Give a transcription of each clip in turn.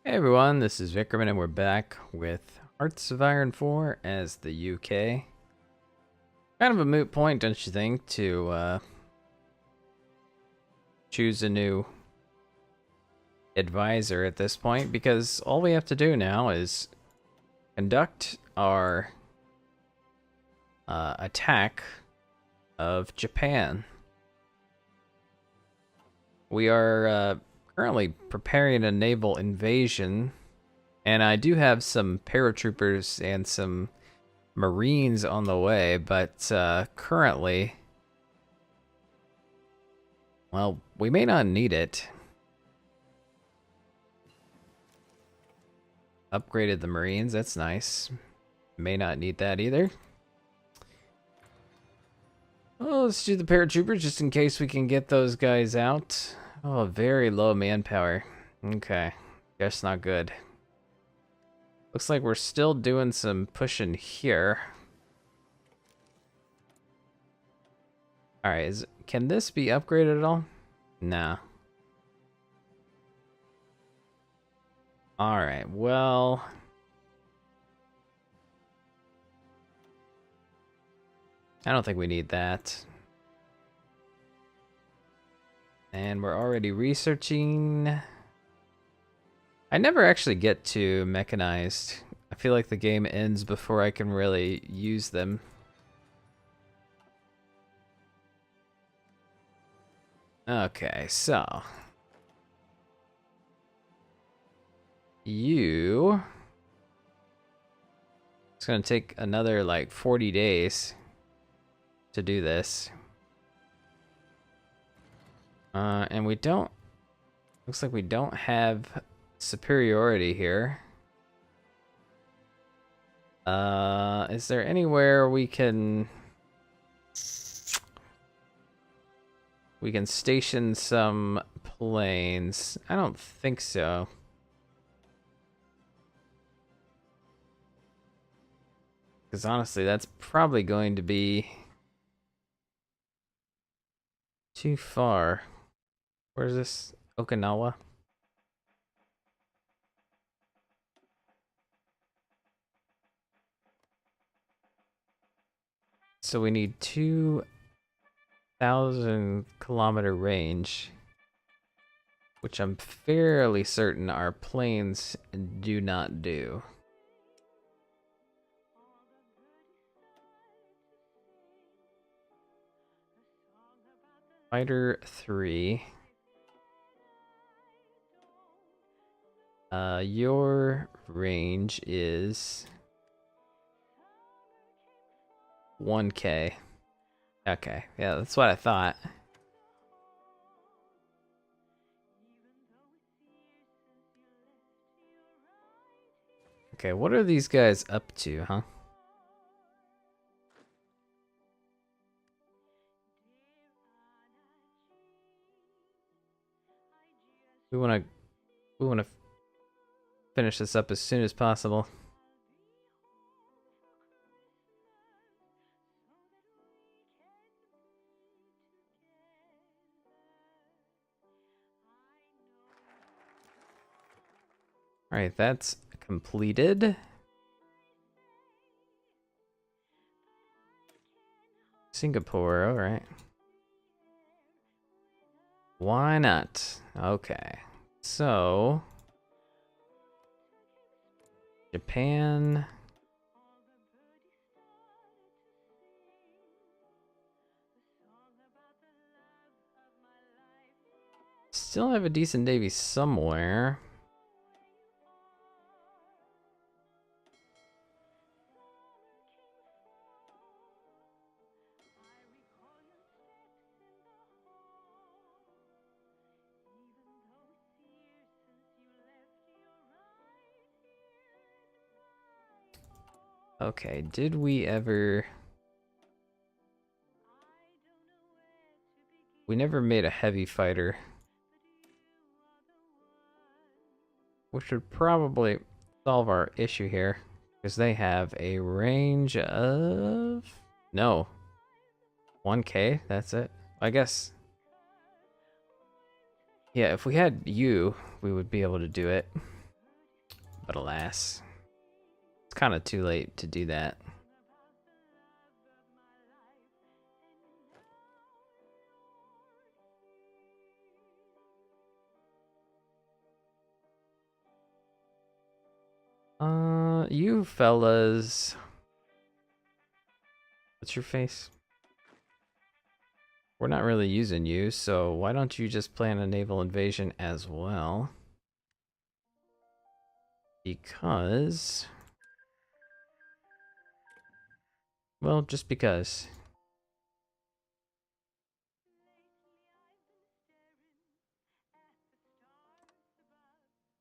Hey everyone, this is Vikram and we're back with Hearts of Iron 4 as the UK. Kind of a moot point, don't you think, to choose a new advisor at this point, because all we have to do now is conduct our attack of Japan. We are currently preparing a naval invasion, and I do have some paratroopers and some Marines on the way, but currently, well, we may not need it. Upgraded the Marines, that's nice. May not need that either. Well, let's do the paratroopers just in case we can get those guys out. Oh, very low manpower. Okay, guess not good. Looks like we're still doing some pushing here. Alright, can this be upgraded at all? Nah. Alright, well... I don't think we need that. And we're already researching... I never actually get to mechanized. I feel like the game ends before I can really use them. Okay, so... It's gonna take another, like, 40 days to do this. And we don't... Looks like we don't have superiority here. Is there anywhere we can station some planes? I don't think so. Because honestly, that's probably going to be too far. Where's this? Okinawa? So we need 2,000-kilometer range, which I'm fairly certain our planes do not do. Fighter 3. Your range is 1K. Okay, yeah, that's what I thought. Okay, what are these guys up to, huh? We wanna finish this up as soon as possible. Alright, that's completed. Singapore, alright. Why not? Okay. So... Japan... Still have a decent navy somewhere. Okay, did we ever... We never made a heavy fighter. Which would probably solve our issue here. Because they have a range of... No. 1K, that's it. I guess... Yeah, if we had you, we would be able to do it. But alas, it's kind of too late to do that. You fellas. What's your face? We're not really using you, so why don't you just plan a naval invasion as well? Because... well, just because.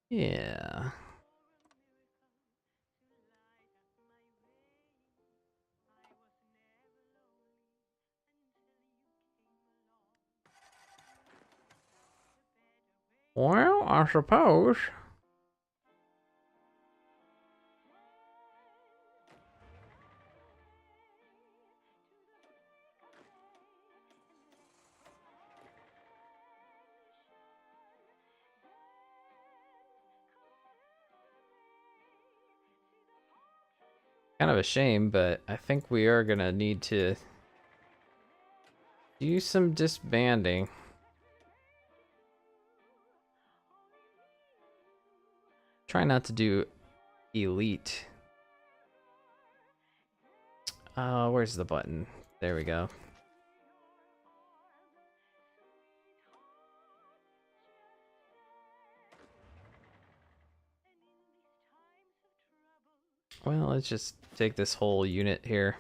Yeah. Well, I suppose. Kind of a shame, but I think we are gonna need to do some disbanding. Try not to do elite. Where's the button? There we go. Well, let's just take this whole unit here.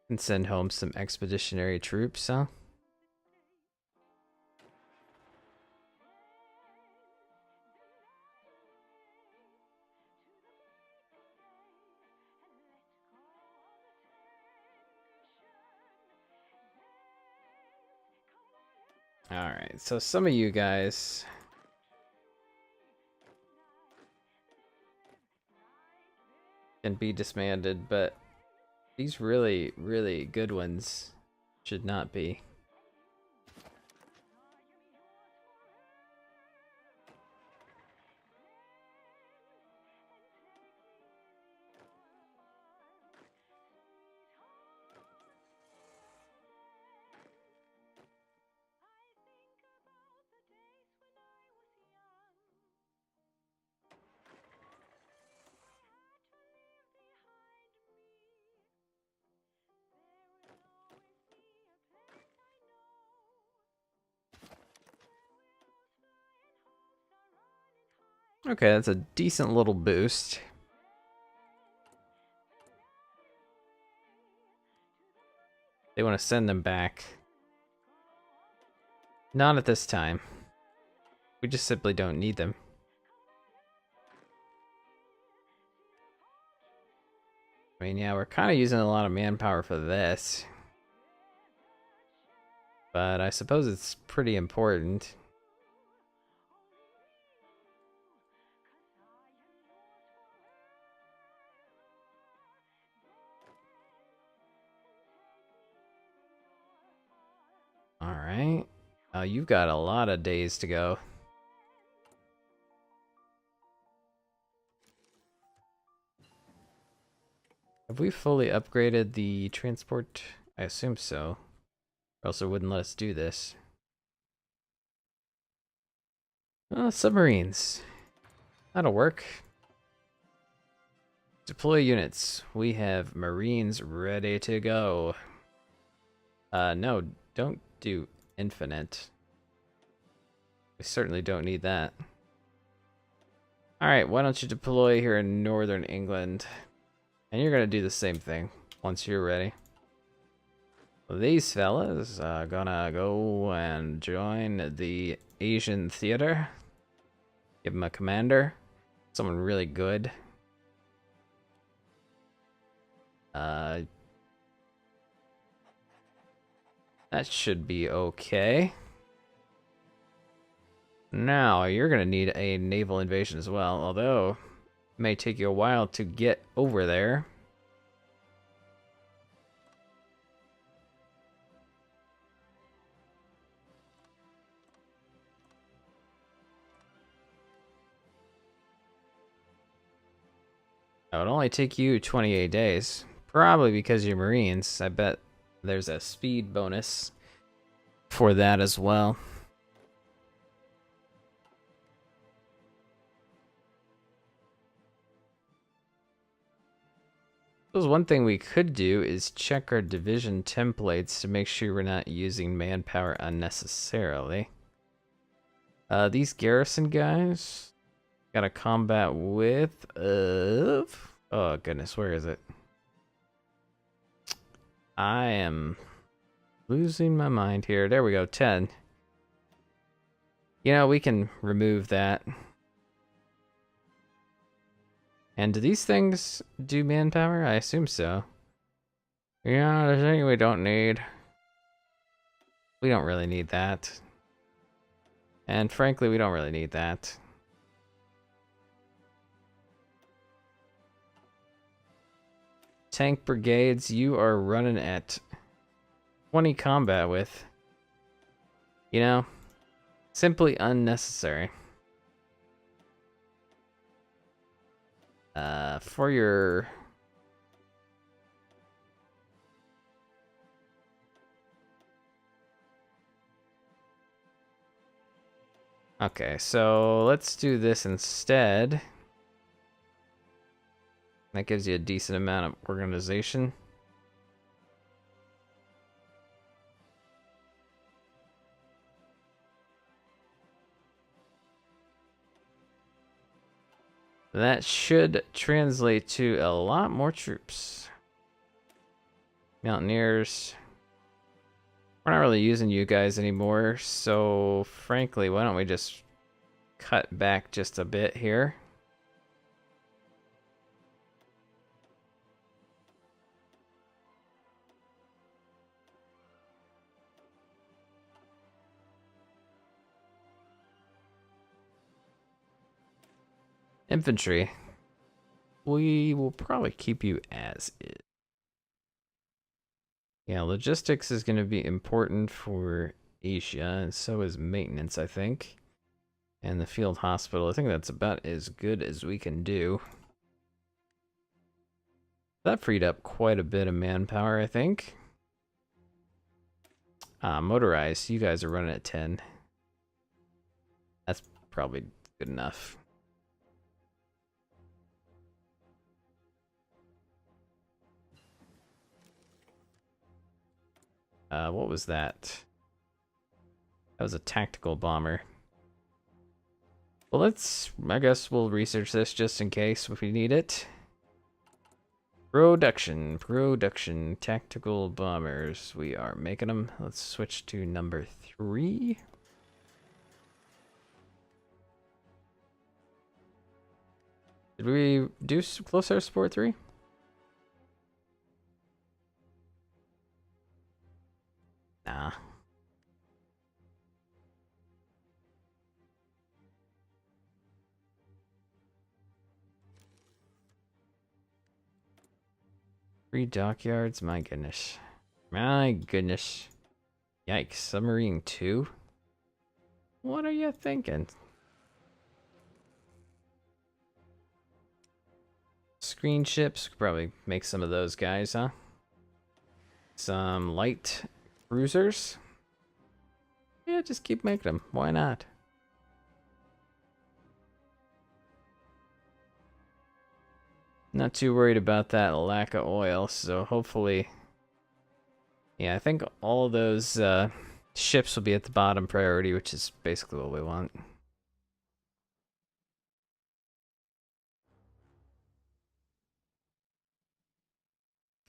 And send home some expeditionary troops, huh? Alright, so some of you guys can be disbanded, but these really, really good ones should not be. Okay, that's a decent little boost. They want to send them back. Not at this time. We just simply don't need them. I mean, yeah, we're kind of using a lot of manpower for this. But I suppose it's pretty important. Alright. You've got a lot of days to go. Have we fully upgraded the transport? I assume so. Or else it wouldn't let us do this. Submarines. That'll work. Deploy units. We have Marines ready to go. No, don't do infinite. We certainly don't need that. Alright, why don't you deploy here in northern England? And you're gonna do the same thing once you're ready. These fellas are gonna go and join the Asian theater. Give them a commander. Someone really good. That should be okay. Now, you're gonna need a naval invasion as well, although it may take you a while to get over there. It would only take you 28 days. Probably because you're Marines. I bet there's a speed bonus for that as well. So one thing we could do is check our division templates to make sure we're not using manpower unnecessarily. These garrison guys got a combat with of... Oh goodness, where is it? I am losing my mind here. There we go, 10. You know, we can remove that. And do these things do manpower? I assume so. Yeah, there's anything we don't need. We don't really need that. And frankly, we don't really need that. Tank brigades, you are running at 20 combat with. You know, simply unnecessary. For your... Okay, so let's do this instead. That gives you a decent amount of organization. That should translate to a lot more troops. Mountaineers. We're not really using you guys anymore, so frankly, why don't we just cut back just a bit here? Infantry. We will probably keep you as is. Yeah, logistics is going to be important for Asia, and so is maintenance, I think. And the field hospital. I think that's about as good as we can do. That freed up quite a bit of manpower, I think. Motorized, you guys are running at 10. That's probably good enough. What was that? That was a tactical bomber. Well, I guess we'll research this just in case if we need it. Production, tactical bombers. We are making them. Let's switch to number 3. Did we do close air support 3? Nah. Three dockyards? My goodness. My goodness. Yikes. Submarine 2? What are you thinking? Screen ships. Could probably make some of those guys, huh? Some light cruisers. Yeah, just keep making them. Why not? Not too worried about that lack of oil, so hopefully... Yeah, I think all of those ships will be at the bottom priority, which is basically what we want.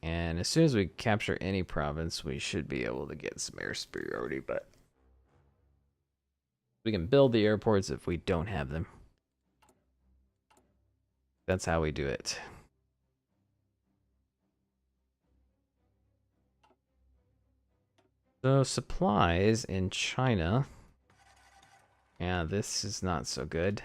And as soon as we capture any province, we should be able to get some air superiority, but we can build the airports if we don't have them. That's how we do it. So supplies in China. Yeah, this is not so good.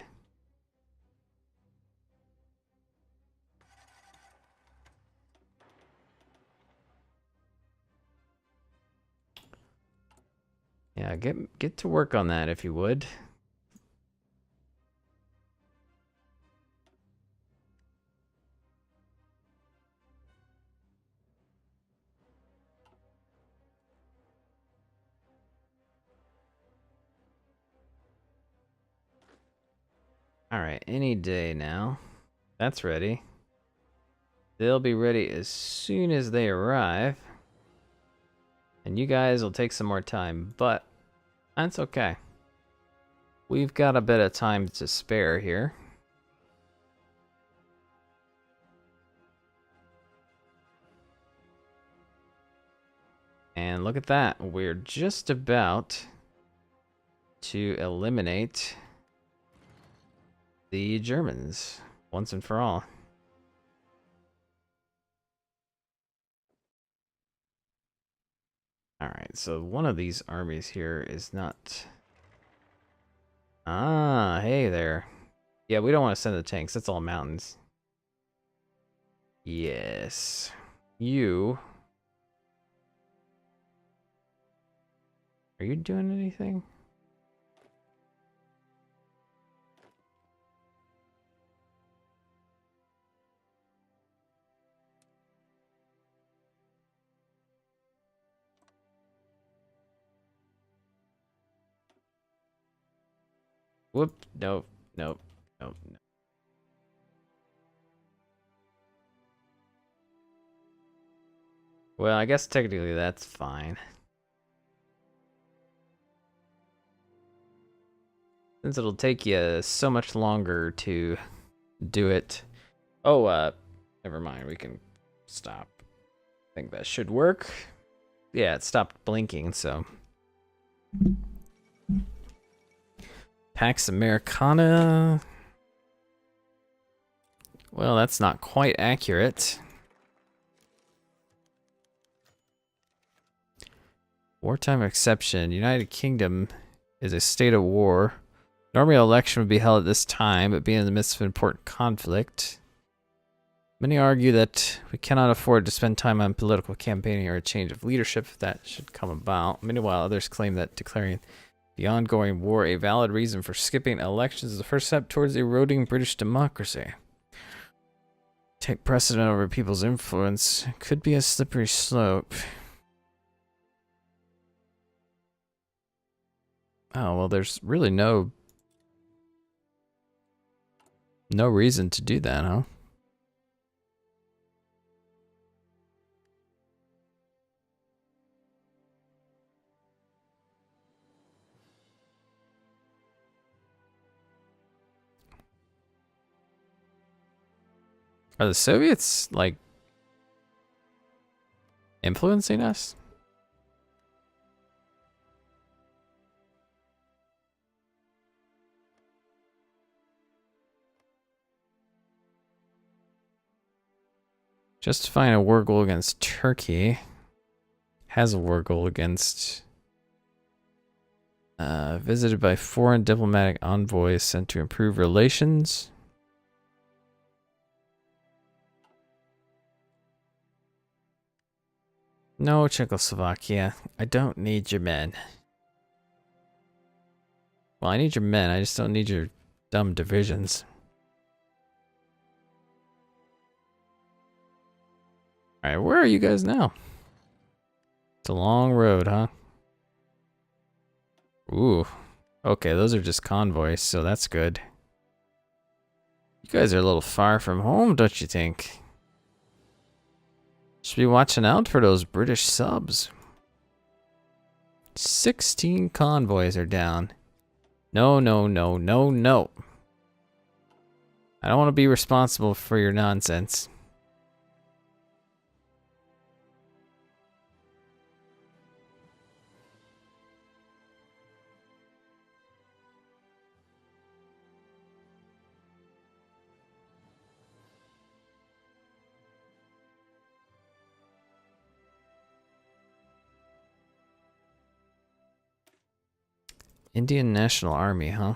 Yeah, get to work on that if you would. Alright, any day now. That's ready. They'll be ready as soon as they arrive. And you guys will take some more time, but that's okay. We've got a bit of time to spare here. And look at that. We're just about to eliminate the Germans once and for all. Alright, so one of these armies here is not... Ah, hey there. Yeah, we don't want to send the tanks. That's all mountains. Yes. You... Are you doing anything? Whoop. Nope. Nope. Nope. Nope. Well, I guess technically that's fine. Since it'll take you so much longer to do it. Oh, never mind. We can stop. I think that should work. Yeah, it stopped blinking, so. Pax Americana. Well, that's not quite accurate. Wartime exception. United Kingdom is a state of war. Normally, an election would be held at this time, but being in the midst of an important conflict. Many argue that we cannot afford to spend time on political campaigning or a change of leadership if that should come about. Meanwhile, others claim that declaring the ongoing war a valid reason for skipping elections is the first step towards eroding British democracy. Take precedent over people's influence could be a slippery slope. Oh, well, there's really no reason to do that, huh? Are the Soviets, like, influencing us? Justifying a war goal against Turkey. Has a war goal against... visited by foreign diplomatic envoys sent to improve relations. No, Czechoslovakia. I don't need your men. Well, I need your men. I just don't need your dumb divisions. Alright, where are you guys now? It's a long road, huh? Ooh. Okay, those are just convoys, so that's good. You guys are a little far from home, don't you think? Should be watching out for those British subs. 16 convoys are down. No, no, no, no, no. I don't want to be responsible for your nonsense. Indian National Army, huh?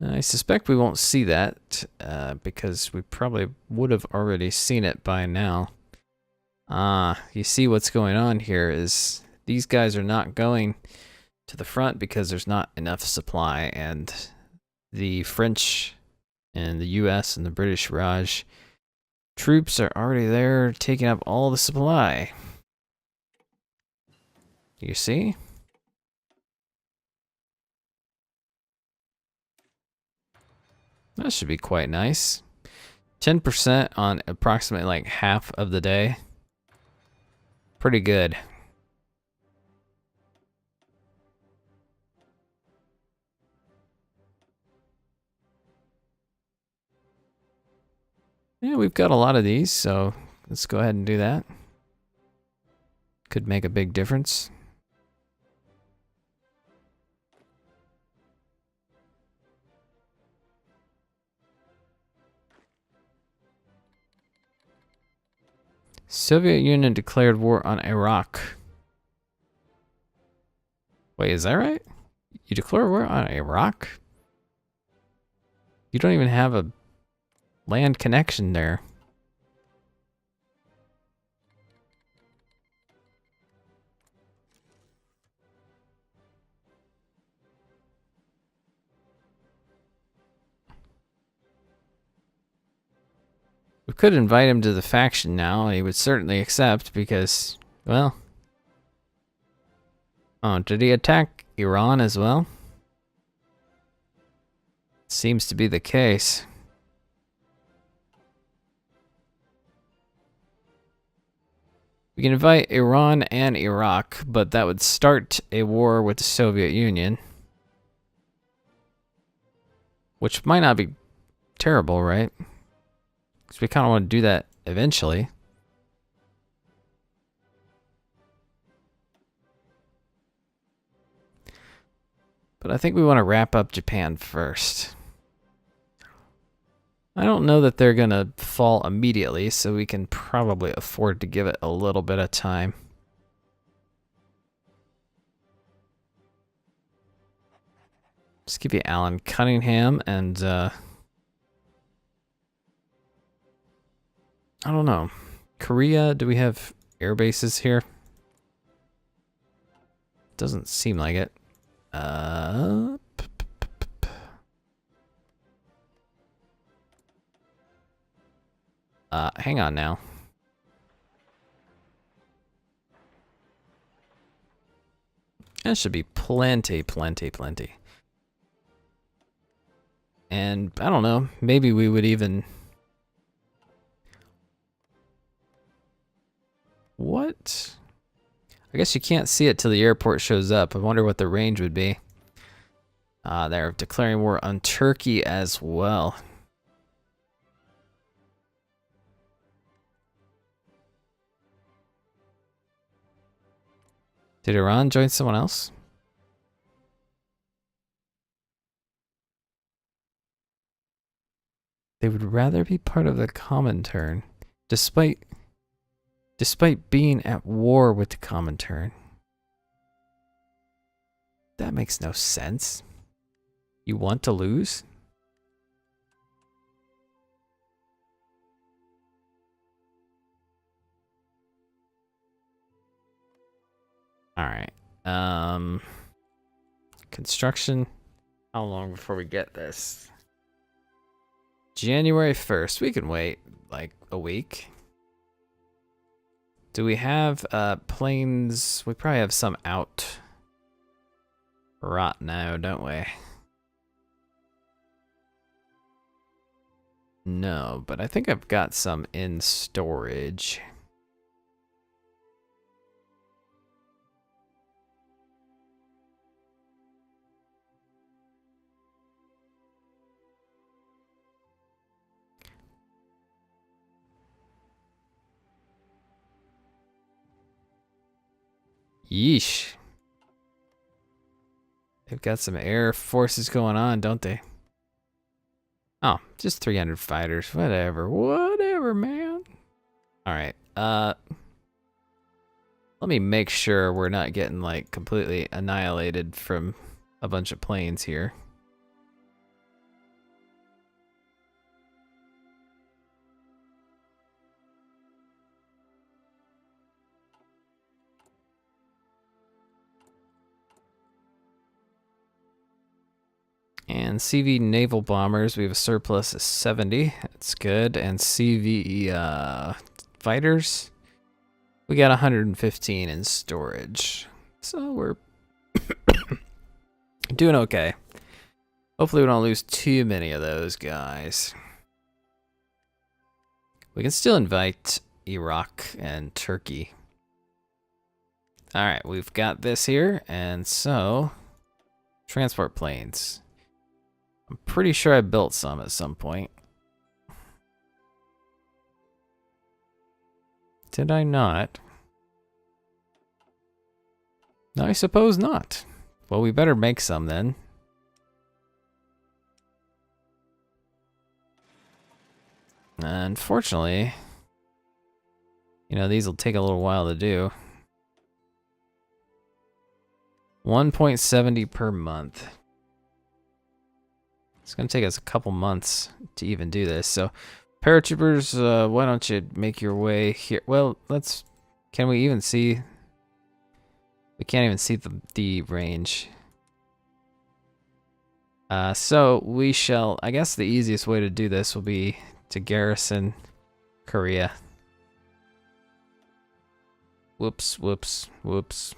I suspect we won't see that because we probably would have already seen it by now. You see what's going on here is these guys are not going to the front because there's not enough supply, and the French and the US and the British Raj troops are already there taking up all the supply. You see? That should be quite nice. 10% on approximately like half of the day. Pretty good. Yeah, we've got a lot of these, so let's go ahead and do that. Could make a big difference. Soviet Union declared war on Iraq. Wait, is that right? You declare war on Iraq? You don't even have a land connection there. We could invite him to the faction now, and he would certainly accept because, well... Oh, did he attack Iran as well? Seems to be the case. We can invite Iran and Iraq, but that would start a war with the Soviet Union. Which might not be terrible, right? Because we kind of want to do that eventually. But I think we want to wrap up Japan first. I don't know that they're going to fall immediately, so we can probably afford to give it a little bit of time. Just give you Alan Cunningham and, I don't know. Korea, do we have air bases here? Doesn't seem like it. Hang on now. That should be plenty. And I don't know, maybe we would even... What? I guess you can't see it till the airport shows up. I wonder what the range would be. They're declaring war on Turkey as well. Did Iran join someone else? They would rather be part of the Comintern, despite being at war with the Comintern. That makes no sense. You want to lose? All right. Construction. How long before we get this? January 1st. We can wait like a week. Do we have planes? We probably have some out right now, don't we? No, but I think I've got some in storage. Yeesh. They've got some air forces going on, don't they? Oh, just 300 fighters. Whatever, man. All right. Let me make sure we're not getting like completely annihilated from a bunch of planes here. And CV naval bombers, we have a surplus of 70. That's good. And CV fighters, we got 115 in storage. So we're doing okay. Hopefully we don't lose too many of those guys. We can still invite Iraq and Turkey. Alright, we've got this here, and so... transport planes. I'm pretty sure I built some at some point. Did I not? No, I suppose not. Well, we better make some then. Unfortunately, you know, these will take a little while to do. 1.70 per month. It's going to take us a couple months to even do this. So, paratroopers, why don't you make your way here? Well, let's... Can we even see... We can't even see the range. So, we shall... I guess the easiest way to do this will be to garrison Korea. Whoops, whoops, whoops.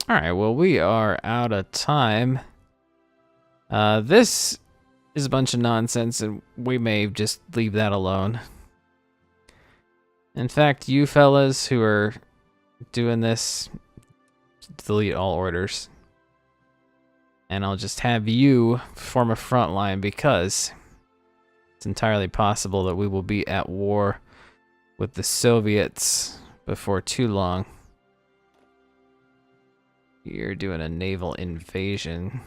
Alright, well, we are out of time. This is a bunch of nonsense, and we may just leave that alone. In fact, you fellas who are doing this, delete all orders. And I'll just have you form a front line, because it's entirely possible that we will be at war with the Soviets before too long. You're doing a naval invasion.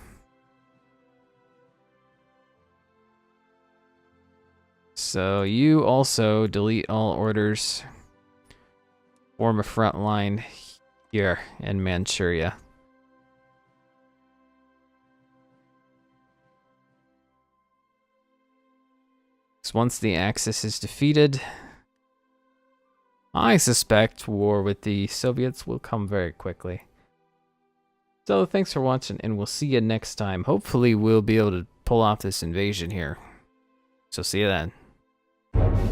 So you also delete all orders. Form a front line here in Manchuria. So once the Axis is defeated, I suspect war with the Soviets will come very quickly. So thanks for watching, and we'll see you next time. Hopefully we'll be able to pull off this invasion here. So see you then.